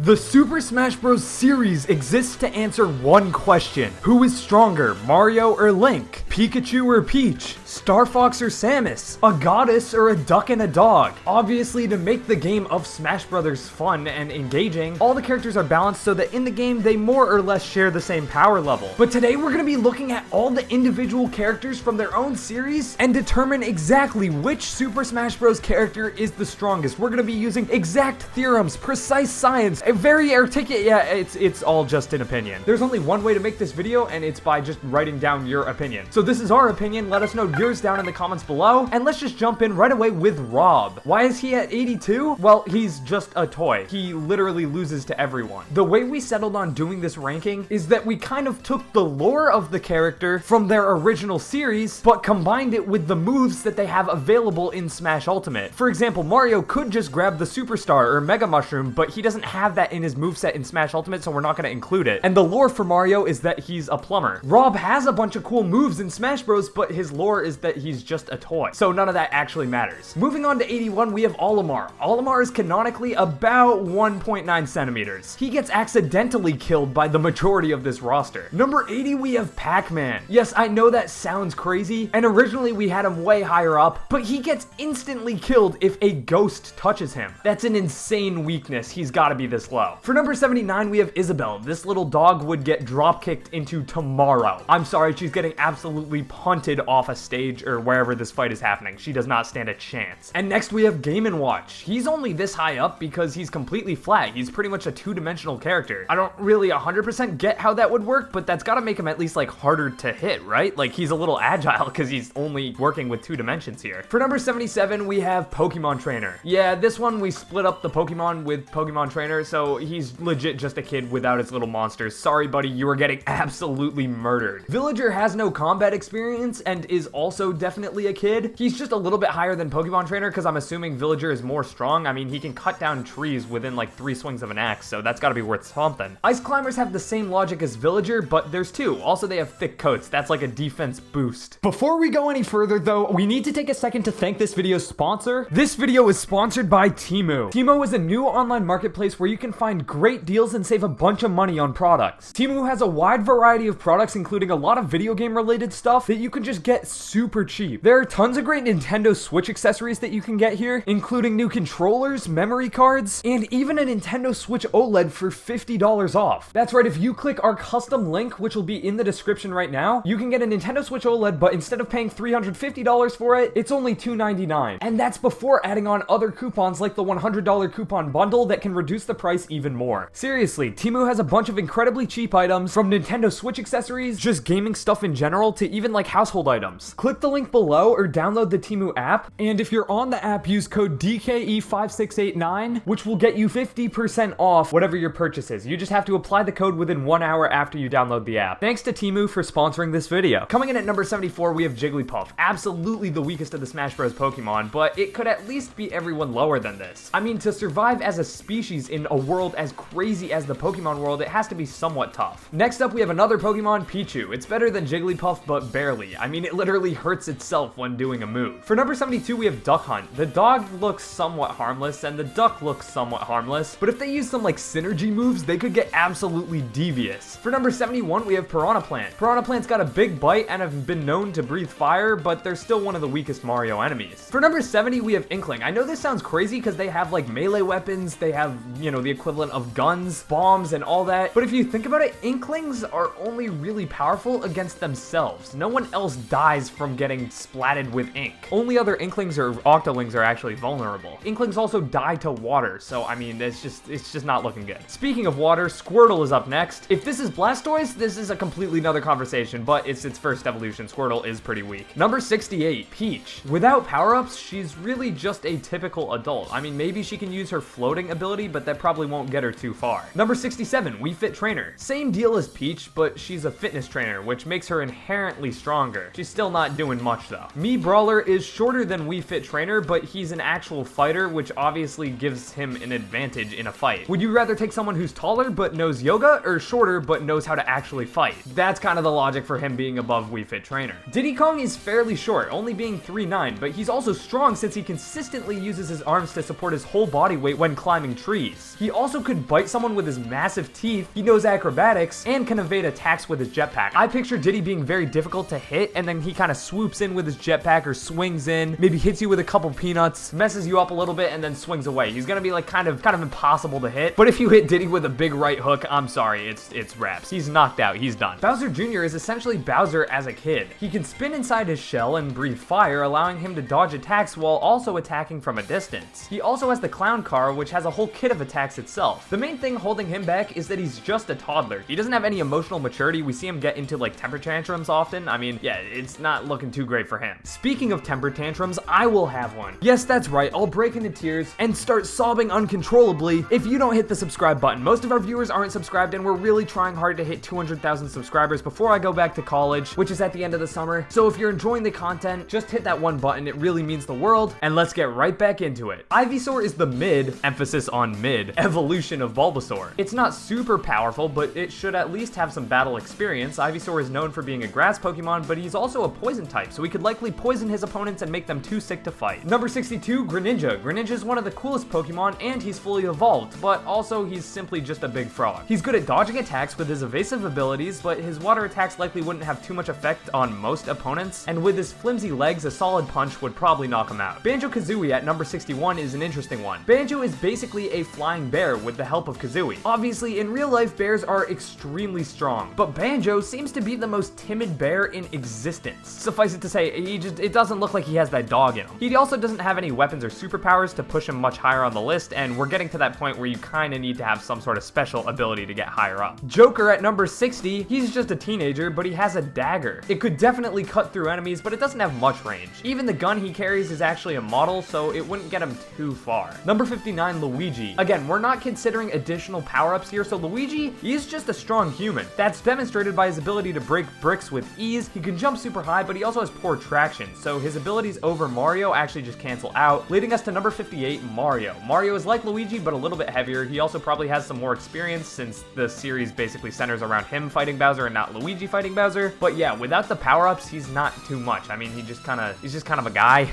The Super Smash Bros. Series exists to answer one question. Who is stronger, Mario or Link? Pikachu or Peach? Star Fox or Samus? A goddess or a duck and a dog? Obviously, to make the game of Smash Bros. Fun and engaging, all the characters are balanced so that in the game they more or less share the same power level. But today we're going to be looking at all the individual characters from their own series and determine exactly which Super Smash Bros. Character is the strongest. We're going to be using exact theorems, precise science, a very articulate, it's all just an opinion. There's only one way to make this video, and it's by just writing down your opinion. So this is our opinion. Let us know yours down in the comments below, and let's just jump in right away with Rob. Why is he at 82? Well, he's just a toy. He literally loses to everyone. The way we settled on doing this ranking is that we kind of took the lore of the character from their original series, but combined it with the moves that they have available in Smash Ultimate. For example, Mario could just grab the Superstar or Mega Mushroom, but he doesn't have that in his moveset in Smash Ultimate, so we're not going to include it. And the lore for Mario is that he's a plumber. Rob has a bunch of cool moves in Smash Bros, but his lore is that he's just a toy. So none of that actually matters. Moving on to 81, we have Olimar. Olimar is canonically about 1.9 centimeters. He gets accidentally killed by the majority of this roster. Number 80, we have Pac-Man. Yes, I know that sounds crazy, and originally we had him way higher up, but he gets instantly killed if a ghost touches him. That's an insane weakness. He's got to be this low. For number 79, we have Isabelle. This little dog would get drop-kicked into tomorrow. I'm sorry, she's getting absolutely punted off a stage or wherever this fight is happening. She does not stand a chance. And next we have Game & Watch. He's only this high up because he's completely flat. He's pretty much a two-dimensional character. I don't really 100% get how that would work, but that's got to make him at least like harder to hit, right? Like he's a little agile because he's only working with 2 dimensions here. For number 77, we have Pokemon Trainer. Yeah, this one we split up the Pokemon with Pokemon Trainer, so he's legit just a kid without his little monsters. Sorry, buddy, you are getting absolutely murdered. Villager has no combat experience and is also definitely a kid. He's just a little bit higher than Pokemon Trainer because I'm assuming Villager is more strong. I mean, he can cut down trees within like 3 swings of an axe, so that's gotta be worth something. Ice Climbers have the same logic as Villager, but there's 2. Also, they have thick coats. That's like a defense boost. Before we go any further though, we need to take a second to thank this video's sponsor. This video is sponsored by Temu. Temu is a new online marketplace where you can find great deals and save a bunch of money on products. Temu has a wide variety of products, including a lot of video game related stuff that you can just get super cheap. There are tons of great Nintendo Switch accessories that you can get here, including new controllers, memory cards, and even a Nintendo Switch OLED for $50 off. That's right, if you click our custom link, which will be in the description right now, you can get a Nintendo Switch OLED, but instead of paying $350 for it, it's only $299. And that's before adding on other coupons like the $100 coupon bundle that can reduce the price even more. Seriously, Temu has a bunch of incredibly cheap items, from Nintendo Switch accessories, just gaming stuff in general, to even like household items. Click the link below or download the Temu app, and if you're on the app, use code DKE5689, which will get you 50% off whatever your purchase is. You just have to apply the code within 1 hour after you download the app. Thanks to Temu for sponsoring this video. Coming in at number 74, we have Jigglypuff. Absolutely the weakest of the Smash Bros. Pokemon, but it could at least be everyone lower than this. I mean, to survive as a species in a world as crazy as the Pokemon world, it has to be somewhat tough. Next up, we have another Pokemon, Pichu. It's better than Jigglypuff, but barely. I mean, it literally hurts itself when doing a move. For number 72, we have Duck Hunt. The dog looks somewhat harmless, and the duck looks somewhat harmless, but if they use some like synergy moves, they could get absolutely devious. For number 71, we have Piranha Plant. Piranha Plant's got a big bite and have been known to breathe fire, but they're still one of the weakest Mario enemies. For number 70, we have Inkling. I know this sounds crazy because they have like melee weapons, they have, you know, the equivalent of guns, bombs, and all that, but if you think about it, Inklings are only really powerful against themselves. No one else dies from getting splatted with ink. Only other Inklings or Octolings are actually vulnerable. Inklings also die to water, so I mean, it's just not looking good. Speaking of water, Squirtle is up next. If this is Blastoise, this is a completely another conversation, but it's its first evolution. Squirtle is pretty weak. Number 68, Peach. Without power-ups, she's really just a typical adult. I mean, maybe she can use her floating ability, but that probably won't get her too far. Number 67, Wii Fit Trainer. Same deal as Peach, but she's a fitness trainer, which makes her inherently stronger. She's still not doing much though. Mii Brawler is shorter than Wii Fit Trainer, but he's an actual fighter, which obviously gives him an advantage in a fight. Would you rather take someone who's taller but knows yoga, or shorter but knows how to actually fight? That's kind of the logic for him being above Wii Fit Trainer. Diddy Kong is fairly short, only being 3'9", but he's also strong since he consistently uses his arms to support his whole body weight when climbing trees. He also could bite someone with his massive teeth, he knows acrobatics, and can evade attacks with his jetpack. I picture Diddy being very difficult to hit, and then he kind of swoops in with his jetpack or swings in, maybe hits you with a couple peanuts, messes you up a little bit, and then swings away. He's gonna be like kind of impossible to hit, but if you hit Diddy with a big right hook, I'm sorry, it's wraps. He's knocked out, he's done. Bowser Jr. is essentially Bowser as a kid. He can spin inside his shell and breathe fire, allowing him to dodge attacks while also attacking from a distance. He also has the clown car, which has a whole kit of attacks itself. The main thing holding him back is that he's just a toddler. He doesn't have any emotional maturity. We see him get into like temper tantrums often. I mean, yeah, it's not looking too great for him. Speaking of temper tantrums, I will have one. Yes, that's right, I'll break into tears and start sobbing uncontrollably if you don't hit the subscribe button. Most of our viewers aren't subscribed, and we're really trying hard to hit 200,000 subscribers before I go back to college, which is at the end of the summer. So if you're enjoying the content, just hit that one button. It really means the world, and let's get right back into it. Ivysaur is the mid, emphasis on mid, evolution of Bulbasaur. It's not super powerful, but it should at least have some battle experience. Ivysaur is known for being a grass Pokemon, but he's also a poison type, so he could likely poison his opponents and make them too sick to fight. Number 62, Greninja. Greninja is one of the coolest Pokemon, and he's fully evolved, but also he's simply just a big frog. He's good at dodging attacks with his evasive abilities, but his water attacks likely wouldn't have too much effect on most opponents, and with his flimsy legs, a solid punch would probably knock him out. Banjo-Kazooie at number 61 is an interesting one. Banjo is basically a flying bear with the help of Kazooie. Obviously, in real life, bears are extremely strong, but Banjo seems to be the most timid bear in existence. Suffice it to say, it doesn't look like he has that dog in him. He also doesn't have any weapons or superpowers to push him much higher on the list, and we're getting to that point where you kind of need to have some sort of special ability to get higher up. Joker at number 60, he's just a teenager, but he has a dagger. It could definitely cut through enemies, but it doesn't have much range. Even the gun he carries is actually a model, so it wouldn't get him too far. Number 59, Luigi. Again, we're not considering additional power-ups here, so Luigi, he's just a strong human. That's demonstrated by his ability to break bricks with ease. He can jump super high, but he also has poor traction, so his abilities over Mario actually just cancel out, leading us to number 58, Mario. Mario is like Luigi, but a little bit heavier. He also probably has some more experience since the series basically centers around him fighting Bowser and not Luigi fighting Bowser. But yeah, without the power-ups, he's not too much. I mean, he's just kind of a guy.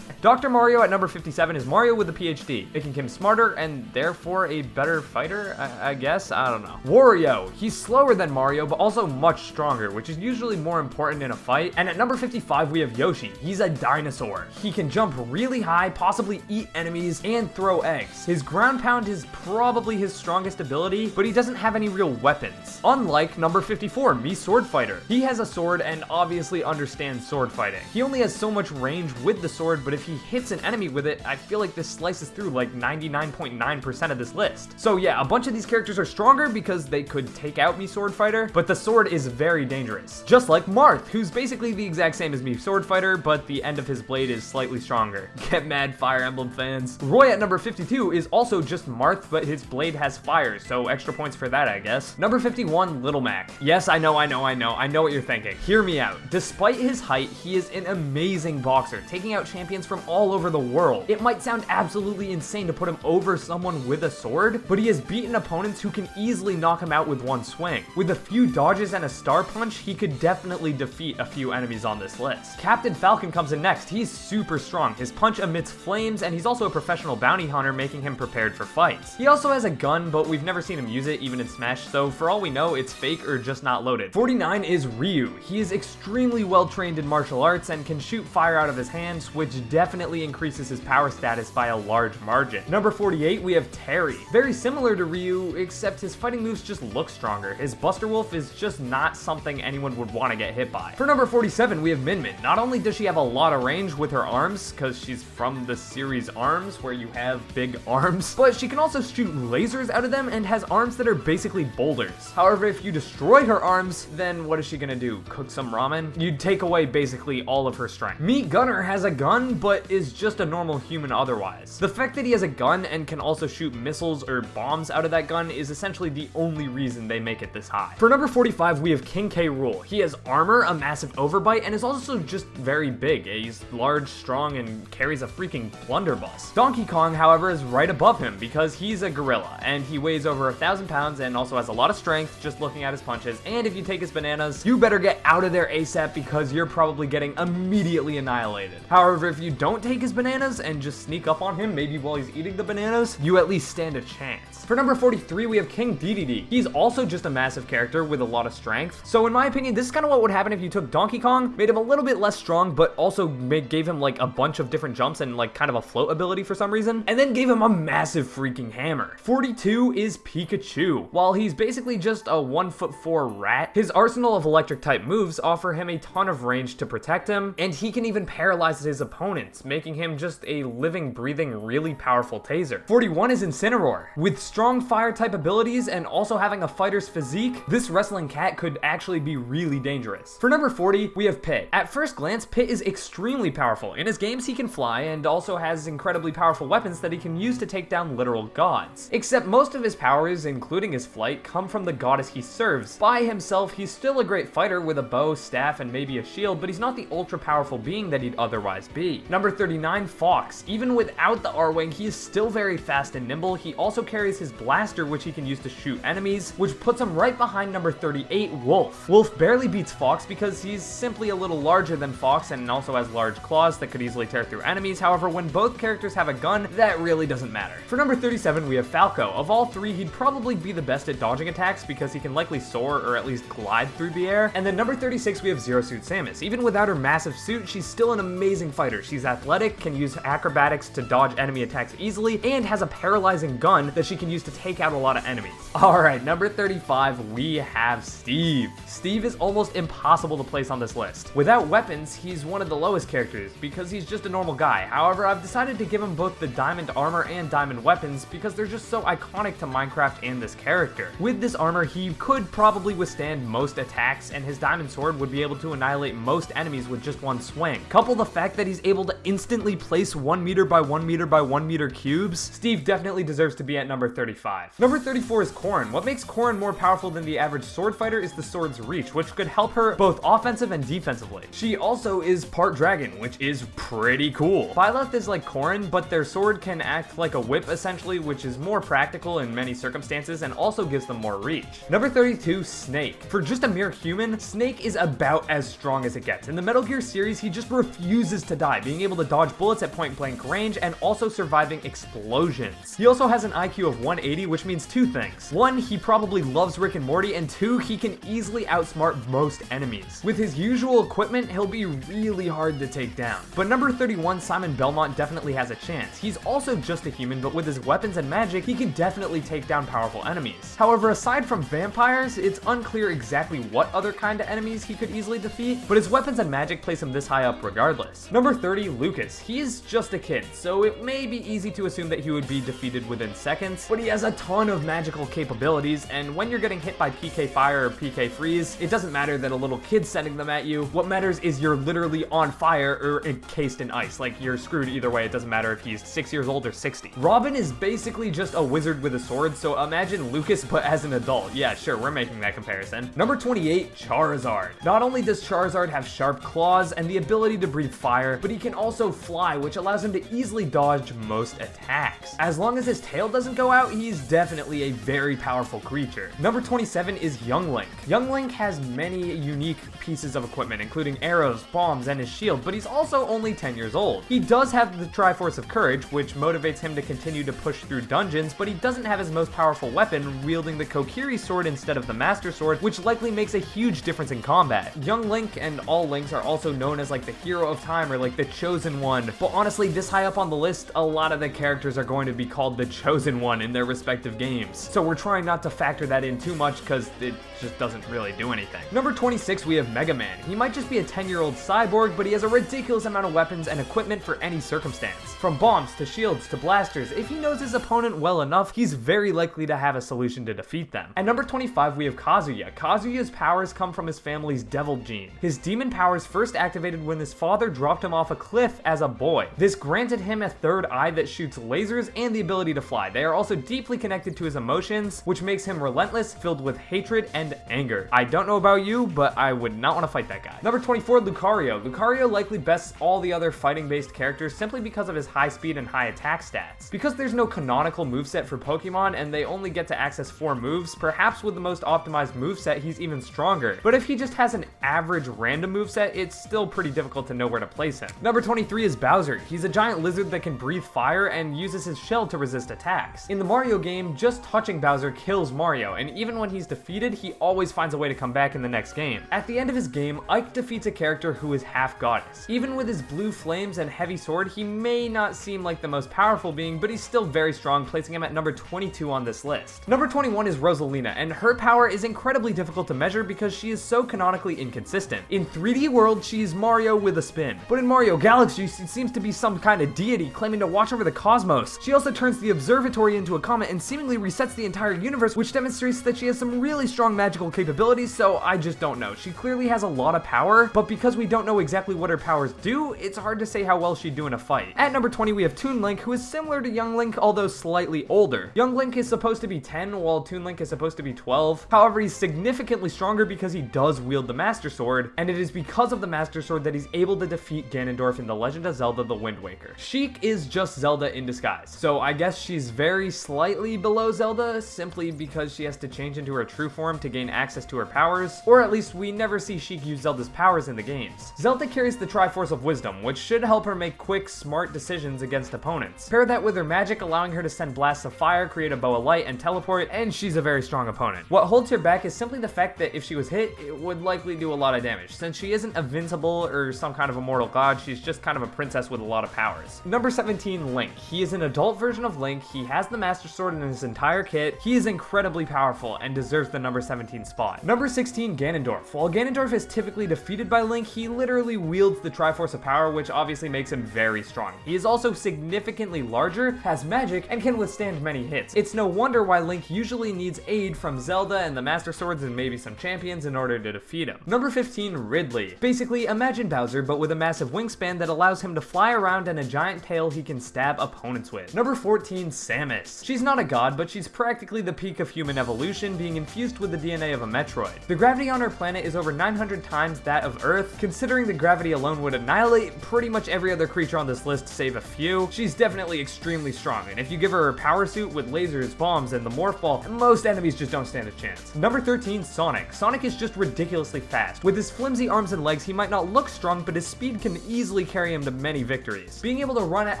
Dr. Mario at number 57 is Mario with a PhD, making him smarter and therefore a better fighter, I guess? I don't know. Wario, he's slower than Mario, but also much stronger, which is usually more important in a fight. And at number 55, we have Yoshi. He's a dinosaur. He can jump really high, possibly eat enemies, and throw eggs. His ground pound is probably his strongest ability, but he doesn't have any real weapons. Unlike number 54, Mii Sword Fighter. He has a sword and obviously understands sword fighting. He only has so much range with the sword, but if he hits an enemy with it, I feel like this slices through like 99.9% of this list. So yeah, a bunch of these characters are stronger because they could take out Mii Sword Fighter, but the sword is very dangerous. Just like Marth, who's basically the exact same as Mii Sword Fighter, but the end of his blade is slightly stronger. Get mad, Fire Emblem fans. Roy at number 52 is also just Marth, but his blade has fire, so extra points for that, I guess. Number 51, Little Mac. Yes, I know what you're thinking. Hear me out. Despite his height, he is an amazing boxer, taking out champions from all over the world. It might sound absolutely insane to put him over someone with a sword, but he has beaten opponents who can easily knock him out with one swing. With a few dodges and a star punch, he could definitely defeat a few enemies on this list. Captain Falcon comes in next. He's super strong. His punch emits flames, and he's also a professional bounty hunter, making him prepared for fights. He also has a gun, but we've never seen him use it, even in Smash, so for all we know, it's fake or just not loaded. 49 is Ryu. He is extremely well trained in martial arts and can shoot fire out of his hands, which definitely increases his power status by a large margin. Number 48, we have Terry. Very similar to Ryu, except his fighting moves just look stronger. His Buster Wolf is just not something anyone would want to get hit by. For number 47, we have Min Min. Not only does she have a lot of range with her arms, because she's from the series ARMS, where you have big arms, but she can also shoot lasers out of them and has arms that are basically boulders. However, if you destroy her arms, then what is she gonna do? Cook some ramen? You'd take away basically all of her strength. Meat Gunner has a gun, but is just a normal human otherwise. The fact that he has a gun and can also shoot missiles or bombs out of that gun is essentially the only reason they make it this high. For number 45, we have King K. Rool. He has armor, a massive overbite, and is also just very big. He's large, strong, and carries a freaking blunderbuss. Donkey Kong, however, is right above him because he's a gorilla, and he weighs over 1,000 pounds and also has a lot of strength just looking at his punches, and if you take his bananas, you better get out of there ASAP because you're probably getting immediately annihilated. However, if you don't take his bananas and just sneak up on him, maybe while he's eating the bananas, you at least stand a chance. For number 43, we have King Dedede. He's also just a massive character with a lot of strength. So in my opinion, this is kind of what would happen if you took Donkey Kong, made him a little bit less strong, but also gave him like a bunch of different jumps and like kind of a float ability for some reason, and then gave him a massive freaking hammer. 42 is Pikachu. While he's basically just a 1'4" rat, his arsenal of electric type moves offer him a ton of range to protect him, and he can even paralyze his opponents, making him just a living, breathing, really powerful taser. 41 is Incineroar. With strong fire type abilities and also having a fighter's physique, this wrestling cat could actually be really dangerous. For number 40, we have Pit. At first glance, Pit is extremely powerful. In his games, he can fly and also has incredibly powerful weapons that he can use to take down literal gods. Except most of his powers, including his flight, come from the goddess he serves. By himself, he's still a great fighter with a bow, staff, and maybe a shield, but he's not the ultra powerful being that he'd otherwise be. Number 39, Fox. Even without the R-Wing, he is still very fast and nimble. He also carries his blaster, which he can use to shoot enemies, which puts him right behind number 38, Wolf. Wolf barely beats Fox because he's simply a little larger than Fox and also has large claws that could easily tear through enemies. However, when both characters have a gun, that really doesn't matter. For number 37, we have Falco. Of all three, he'd probably be the best at dodging attacks because he can likely soar or at least glide through the air. And then number 36, we have Zero Suit Samus. Even without her massive suit, she's still an amazing fighter. She's athletic, can use acrobatics to dodge enemy attacks easily, and has a paralyzing gun that she can use to take out a lot of enemies. Alright, number 35, we have Steve. Steve is almost impossible to place on this list. Without weapons, he's one of the lowest characters because he's just a normal guy. However, I've decided to give him both the diamond armor and diamond weapons because they're just so iconic to Minecraft and this character. With this armor, he could probably withstand most attacks, and his diamond sword would be able to annihilate most enemies with just one swing. Couple the fact that he's able to instantly place 1 meter by 1 meter by 1 meter cubes, Steve definitely deserves to be at number 35. Number 34 is Corrin. What makes Corrin more powerful than the average sword fighter is the sword's reach, which could help her both offensive and defensively. She also is part dragon, which is pretty cool. Byleth is like Corrin, but their sword can act like a whip essentially, which is more practical in many circumstances and also gives them more reach. Number 32, Snake. For just a mere human, Snake is about as strong as it gets. In the Metal Gear series, he just refuses to die, being able to dodge bullets at point blank range and also surviving explosions. He also has an IQ of 180, which means two things. One, he probably loves Rick and Morty, and two, he can easily outsmart most enemies. With his usual equipment, he'll be really hard to take down. But number 31, Simon Belmont definitely has a chance. He's also just a human, but with his weapons and magic, he can definitely take down powerful enemies. However, aside from vampires, it's unclear exactly what other kind of enemies he could easily defeat, but his weapons and magic place him this high up regardless. Number 30, Lucas. He's just a kid, so it may be easy to assume that he would be defeated within seconds, but he has a ton of magical capabilities, and when you're getting hit by PK Fire or PK Freeze, it doesn't matter that a little kid's sending them at you. What matters is you're literally on fire or encased in ice. Like, you're screwed either way. It doesn't matter if he's 6 years old or 60. Robin is basically just a wizard with a sword, so imagine Lucas but as an adult. Yeah, sure, we're making that comparison. Number 28, Charizard. Not only does Charizard have sharp claws and the ability to breathe fire, but he can also fly, which allows him to easily dodge most attacks. As long as his tail doesn't go out, he's definitely a very powerful creature. Number 27 is Young Link. Young Link has many unique pieces of equipment, including arrows, bombs, and his shield, but he's also only 10 years old. He does have the Triforce of Courage, which motivates him to continue to push through dungeons, but he doesn't have his most powerful weapon, wielding the Kokiri sword instead of the Master Sword, which likely makes a huge difference in combat. Young Link and all Links are also known as like the hero of time or like the chosen one, but honestly, this high up on the list, a lot of the characters are going to be called the chosen one in their respective games. So we're trying not to factor that in too much because it just doesn't really do anything. Number 26, we have Mega Man. He might just be a 10-year-old cyborg, but he has a ridiculous amount of weapons and equipment for any circumstance. From bombs to shields to blasters, if he knows his opponent well enough, he's very likely to have a solution to defeat them. At number 25, we have Kazuya. Kazuya's powers come from his family's devil gene. His demon powers first activated when his father dropped him off a cliff as a boy. This granted him a third eye that shoots lasers and the ability to fly. They are also deeply connected to his emotions, which makes him relentless, filled with hatred and anger. I don't know about you, but I would not want to fight that guy. Number 24, Lucario. Lucario likely bests all the other fighting-based characters simply because of his high speed and high attack stats. Because there's no canonical moveset for Pokemon and they only get to access 4 moves, perhaps with the most optimized moveset he's even stronger. But if he just has an average random moveset, it's still pretty difficult to know where to place him. Number 23 is Bowser. He's a giant lizard that can breathe fire and uses his shell to resist attacks. In the Mario game, just touching Bowser kills Mario, and even when he's defeated, he always finds a way to come back in the next game. At the end of his game, Ike defeats a character who is half goddess. Even with his blue flames and heavy sword, he may not seem like the most powerful being, but he's still very strong, placing him at number 22 on this list. Number 21 is Rosalina, and her power is incredibly difficult to measure because she is so canonically inconsistent. In 3D World, she's Mario with a spin, but in Mario Galaxy, she seems to be some kind of deity claiming to watch over the cosmos. She also turns the observatory into a comet and seemingly resets the entire universe, which demonstrates that she has some really strong magical capabilities, so I just don't know. She clearly has a lot of power, but because we don't know exactly what her powers do, it's hard to say how well she'd do in a fight. At number 20, we have Toon Link, who is similar to Young Link, although slightly older. Young Link is supposed to be 10, while Toon Link is supposed to be 12. However, he's significantly stronger because he does wield the Master Sword, and it is because of the Master Sword that he's able to defeat Ganondorf in The Legend of Zelda: The Wind Waker. Sheik is just Zelda in disguise, so I guess she's very slightly below Zelda, simply because she has to change into her true form to gain access to her powers, or at least we never see Sheik use Zelda's powers in the games. Zelda carries the Triforce of Wisdom, which should help her make quick, smart decisions against opponents. Pair that with her magic, allowing her to send blasts of fire, create a bow of light, and teleport, and she's a very strong opponent. What holds her back is simply the fact that if she was hit, it would likely do a lot of damage. Since she isn't invincible or some kind of immortal god, she's just kind of a princess with a lot of powers. Number 17, Link. He is an adult version of Link, he has the Master Sword in his entire kit, he is incredibly powerful and deserves the number 17 spot. Number 16, Ganondorf. While Ganondorf is typically defeated by Link, he literally wields the Triforce of Power, which obviously makes him very strong. He is also significantly larger, has magic, and can withstand many hits. It's no wonder why Link usually needs aid from Zelda and the Master Swords and maybe some champions in order to defeat him. Number 15, Ridley. Basically, imagine Bowser, but with a massive wingspan that allows him to fly around and a giant tail he can stab opponents with. Number 14, Samus. She's not a god, but she's practically the peak of human evolution, being infused with the DNA of a Metroid. The gravity on her planet is over 900 times that of Earth. Considering the gravity alone would annihilate pretty much every other creature on this list save a few, she's definitely extremely strong, and if you give her her power suit with lasers, bombs, and the Morph Ball, most enemies just don't stand a chance. Number 13, Sonic. Sonic is just ridiculously fast. With his flimsy arms and legs, he might not look strong, but his speed can easily carry him to many victories. Being able to run at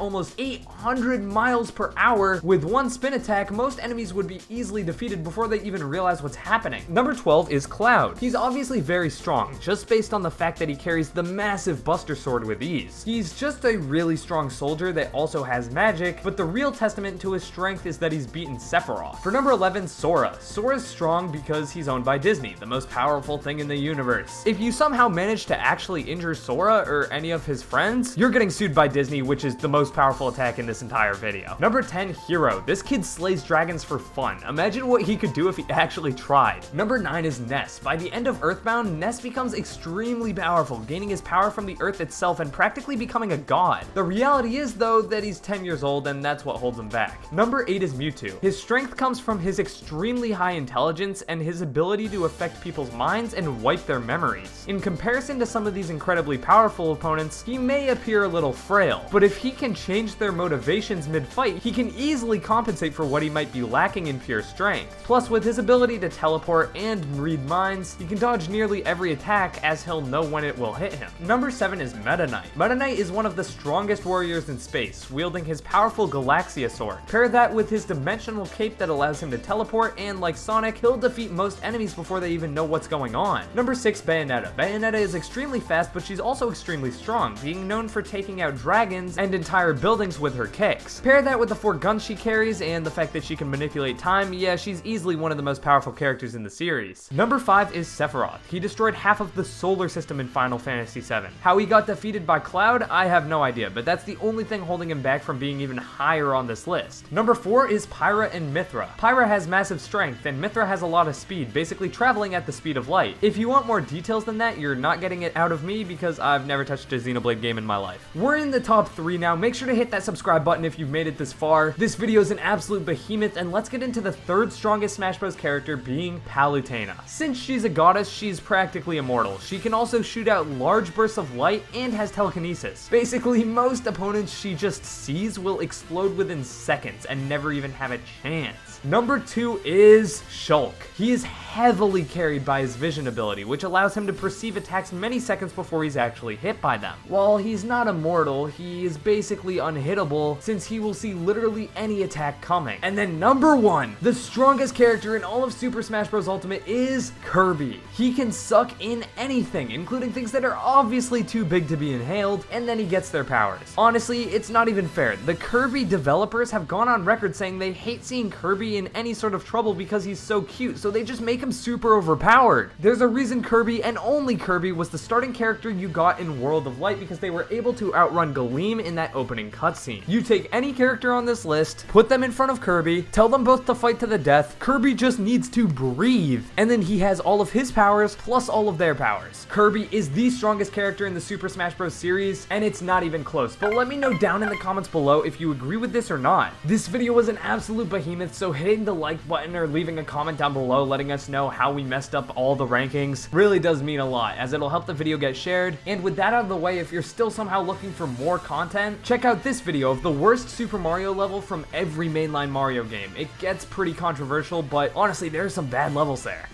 almost 800 miles per hour with one spin attack, most enemies would be easily defeated before they even realize what's happening. Number 12 is Cloud. He's obviously very strong, just based on the fact that he carries the massive Buster Sword with ease. He's just a really strong soldier that also has magic, but the real testament to his strength is that he's beaten Sephiroth. For number 11, Sora. Sora's strong because he's owned by Disney, the most powerful thing in the universe. If you somehow manage to actually injure Sora or any of his friends, you're getting sued by Disney, which is the most powerful attack in this entire video. Number 10, Hero. This kid slays dragons for fun. Imagine what he could do if he actually tried. Number 9 is Ness. By the end of Earthbound, Ness becomes extremely powerful, gaining his power from the Earth itself and practically becoming a god. The reality is, though, that he's 10 years old and that's what holds him back. Number 8 is Mewtwo. His strength comes from his extremely high intelligence and his ability to affect people's minds and wipe their memories. In comparison to some of these incredibly powerful opponents, he may appear a little frail, but if he can change their motivations mid-fight, he can easily compensate for what he might be lacking in pure strength. Plus, with his ability to teleport and read minds, he can dodge nearly every attack as he'll know when it will hit him. Number 7 is Meta Knight. Meta Knight is one of the strongest warriors in space, wielding his powerful Galaxia sword. Pair that with his dimensional cape that allows him to teleport, and like Sonic, he'll defeat most enemies before they even know what's going on. Number 6, Bayonetta. Bayonetta is extremely fast, but she's also extremely strong, being known for taking out dragons and entire buildings with her kicks. Pair that with the 4 guns she carries and the fact that she can manipulate time, yeah, she's easily one of the most powerful characters in the series. Number 5 is Sephiroth. He destroyed half of the solar system in Final Fantasy VII. How he got defeated by Cloud, I have no idea, but that's the only thing holding him back from being even higher on this list. Number 4 is Pyra and Mithra. Pyra has massive strength, and Mithra has a lot of speed, basically traveling at the speed of light. If you want more details than that, you're not getting it out of me because I've never touched a Xenoblade game in my life. We're in the top 3 now. Make sure to hit that subscribe button if you've made it this far. This video is an absolute behemoth, and let's get into the 3rd strongest Smash Bros character, being Palutena. Since she's a goddess, she's practically immortal. She can also shoot out large bursts of light and has telekinesis. Basically, most opponents she just sees will explode within seconds and never even have a chance. Number 2 is Shulk. He is heavily carried by his vision ability, which allows him to perceive attacks many seconds before he's actually hit by them. While he's not immortal, he is basically unhittable since he will see literally any attack coming. And then number 1, the strongest character in all of Super Smash Bros. Ultimate is Kirby. He can suck in anything, including things that are obviously too big to be inhaled, and then he gets their powers. Honestly, it's not even fair. The Kirby developers have gone on record saying they hate seeing Kirby in any sort of trouble because he's so cute, so they just make him super overpowered. There's a reason Kirby, and only Kirby, was the starting character you got in World of Light, because they were able to outrun Galeem in that opening cutscene. You take any character on this list, put them in front of Kirby, tell them both to fight to the death, Kirby just needs to breathe, and then he has all of his powers plus all of their powers. Kirby is the strongest character in the Super Smash Bros. Series, and it's not even close, but let me know down in the comments below if you agree with this or not. This video was an absolute behemoth, so hitting the like button or leaving a comment down below letting us know how we messed up all the rankings really does mean a lot, as it'll help the video get shared. And with that out of the way, if you're still somehow looking for more content, check out this video of the worst Super Mario level from every mainline Mario game. It gets pretty controversial, but honestly, there are some bad levels there.